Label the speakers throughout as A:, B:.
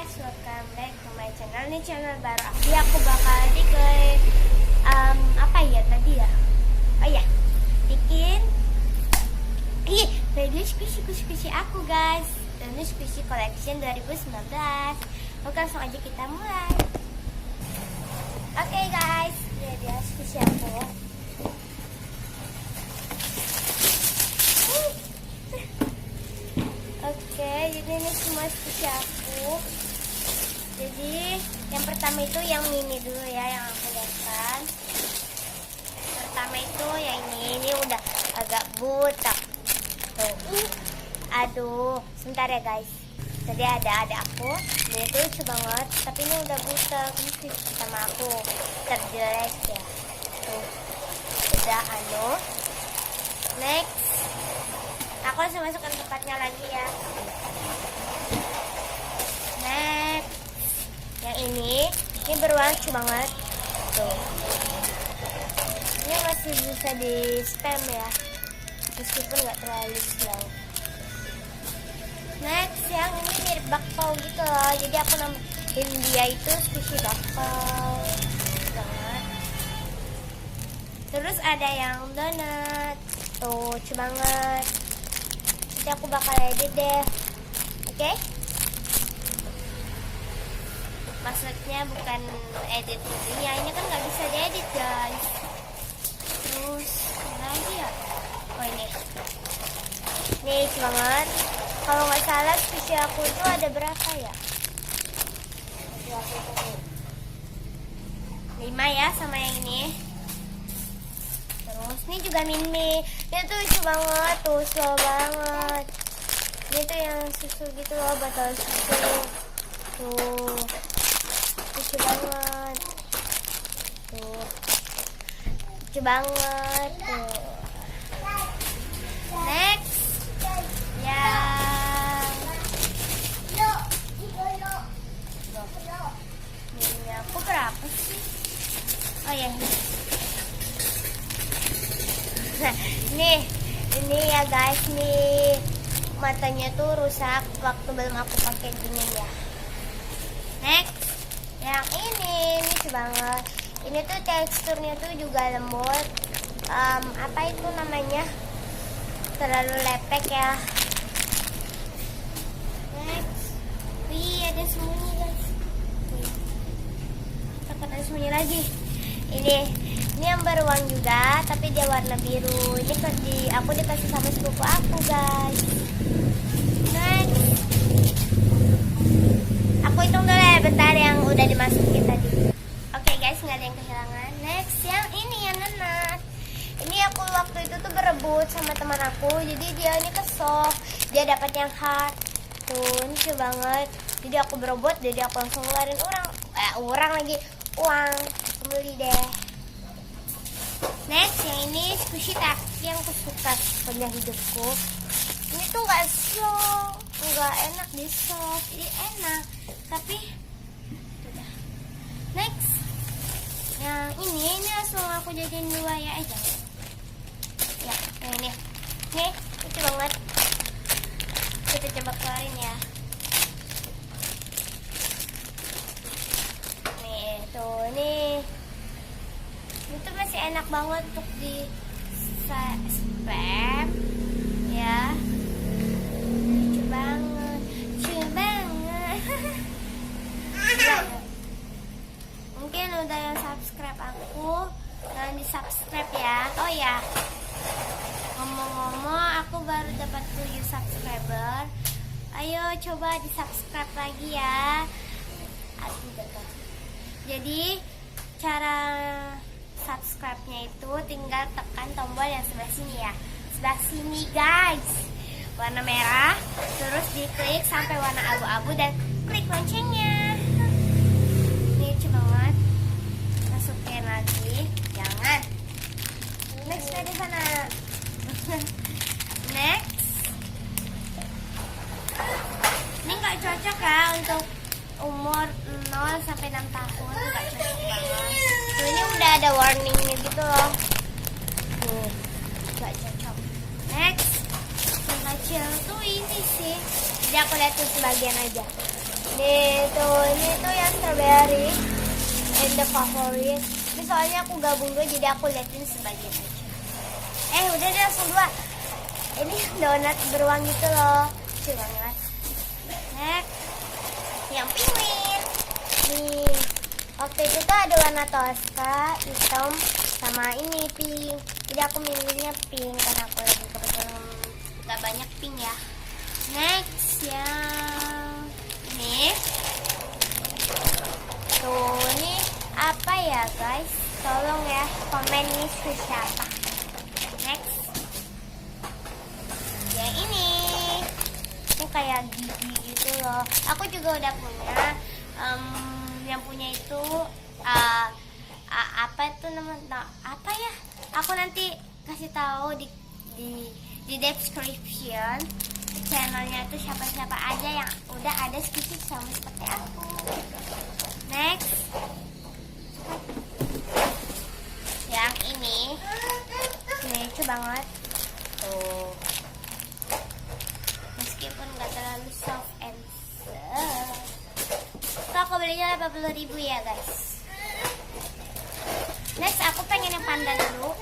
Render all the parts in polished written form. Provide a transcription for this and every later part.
A: guys, welcome back to my channel. Ini channel baru aku bakal bikin apa ya tadi ya? Oh ya, bikin review squishy aku guys. Ini squishy collection 2019. Oke, langsung aja kita mulai. Oke guys, ini dia squishy aku. Oke, jadi ini semua squishy aku. Jadi yang pertama itu yang mini dulu ya, yang aku lihatkan. Pertama itu yang ini udah agak butak. Tuh. Aduh, sebentar ya guys. Tadi ada aku, dia tuh lucu banget, tapi ini udah butak. Ini sama aku terjelek ya. Tuh, udah next. Aku langsung masukkan tempatnya lagi ya. Next, yang ini berwarna lucu banget. Tuh, ini masih bisa di spam ya, meskipun nggak terlalu slow. Next, yang ini mirip bakpao gitu loh. Jadi aku namain dia itu squishy bakpao banget. Terus ada yang donat. Tuh, lucu banget. Nanti aku bakal edit deh. Oke? Maksudnya bukan edit videonya. Ini kan nggak bisa diedit guys. Terus mana lagi ya? Oh ini. Nih lucu banget. Kalau nggak salah squishy aku itu ada berapa ya? 5 ya sama yang ini. Terus ini juga mini. Ini tuh lucu banget, tuh slow banget. Ini tuh yang susu gitu loh, botol susu. Tuh lucu banget. Tuh lucu banget. Tuh. Next, ini aku berapa sih? Oh ya, ini ya guys, nih matanya tuh rusak waktu belum aku pakai gini ya. Next, yang ini lucu banget. Ini tuh teksturnya tuh juga lembut. Apa itu namanya? Terlalu lepek ya. Next, ada sembunyi guys. Takut ada sembunyi lagi. Ini yang beruang juga, tapi dia warna biru. Ini aku dikasih sama sepupu aku guys. Next, aku hitung dulu ya bentar yang udah dimasukin tadi. Oke guys, nggak ada yang kehilangan. Next, yang ini yang donat. Ini aku waktu itu tuh berebut sama teman aku, jadi dia ini kesok, dia dapat yang hard. Tuh lucu banget. Jadi aku berebut, jadi aku langsung ngeluarin uang beli deh. Next, yang ini squishy taksi yang aku suka sepanjang hidupku. Ini tuh nggak slow, nggak enak di soft, jadi enak. Tapi udah. Next, yang ini langsung aku jadiin 2 ya, jangan. Ya, yang ini lucu banget. Kita coba keluarin ya. Nih, tuh nih. Itu masih enak banget untuk di spam ya. Lucu banget. Mungkin udah yang subscribe aku, jangan di subscribe ya. Oh ya, ngomong-ngomong aku baru dapat 7 subscriber. Ayo coba di subscribe lagi ya. Jadi cara subscribe-nya itu tinggal tekan tombol yang sebelah sini ya. Sebelah sini guys, warna merah. Terus diklik sampai warna abu-abu dan klik loncengnya. Ini lucu banget. Masukin lagi. Jangan. Next, di sana. Next, ini nggak cocok ya untuk umur 0 sampai 6 tahun, nggak cocok banget. Tuh, ini udah ada warningnya gitu loh. Tuh, nggak cocok. Next, yang kecil tuh ini sih. Jadi aku lihat tuh sebagian aja. Ini tuh yang strawberry and the favorit. Ini soalnya aku gabung dua, jadi aku liatin sebagian aja. Udah deh, langsung dua. Ini donat beruang gitu loh, lucu banget. Next, yang penguin. Nih, waktu itu tuh ada warna toska, hitam, sama ini pink. Jadi aku milihnya pink karena aku lagi kebetulan gak banyak pink ya. Next, yang ini. Tuh, ini apa ya guys? Tolong ya, komen nih siapa. Next, yang ini. Itu kayak gigi gitu loh. Aku juga udah punya. Yang punya itu apa itu namanya? Apa ya? Aku nanti kasih tahu di description channelnya itu siapa-siapa aja yang udah ada sedikit sama seperti aku. Next, yang ini lucu banget tuh, meskipun gak terlalu soft and soft. Tuh aku belinya 80.000 ya guys. Next, aku pengen yang panda dulu.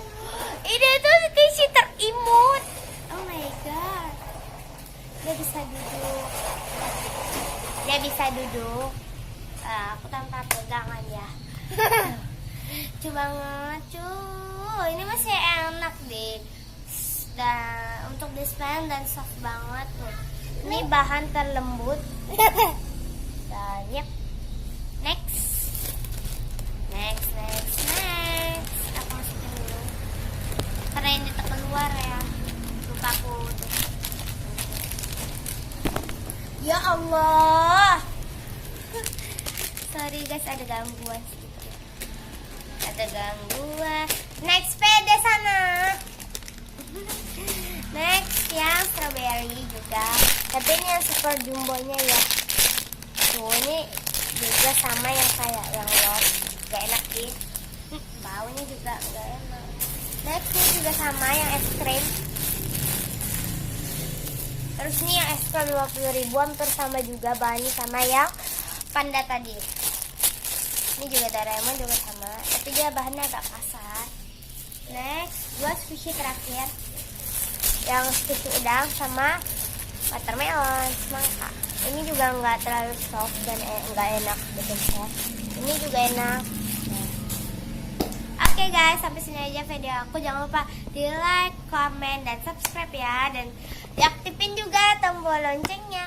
A: Ini tuh Casey terimut. Oh my god, dia bisa duduk. Aku tanpa pegangan ya. Lucu banget cuy. Ini masih enak deh. Dan untuk dispen dan soft banget tuh. Ini bahan terlembut. Dan yep. Next. Aku masukin dulu. Karena ini keluar ya. Lupa aku tuh. Ya Allah. Sorry guys, ada gangguan. Next, pede sana. Next, yang strawberry juga. Tapi ini yang super jumbonya ya. Tuh, ini juga sama yang kayak yang love. Gak enak sih. Baunya juga gak enak. Next, ini juga sama yang es krim. Terus ini yang es krim 50.000, hampir sama juga bahannya sama yang panda tadi. Ini juga Doraemon juga sama, tapi dia bahannya agak kasar. Next, dua sushi terakhir. Yang sushi udang sama watermelon, semangka. Ini juga nggak terlalu soft dan nggak enak bikin saya. Ini juga enak. Oke guys, sampai sini aja video aku. Jangan lupa di like, comment, dan subscribe ya. Dan diaktifin juga tombol loncengnya.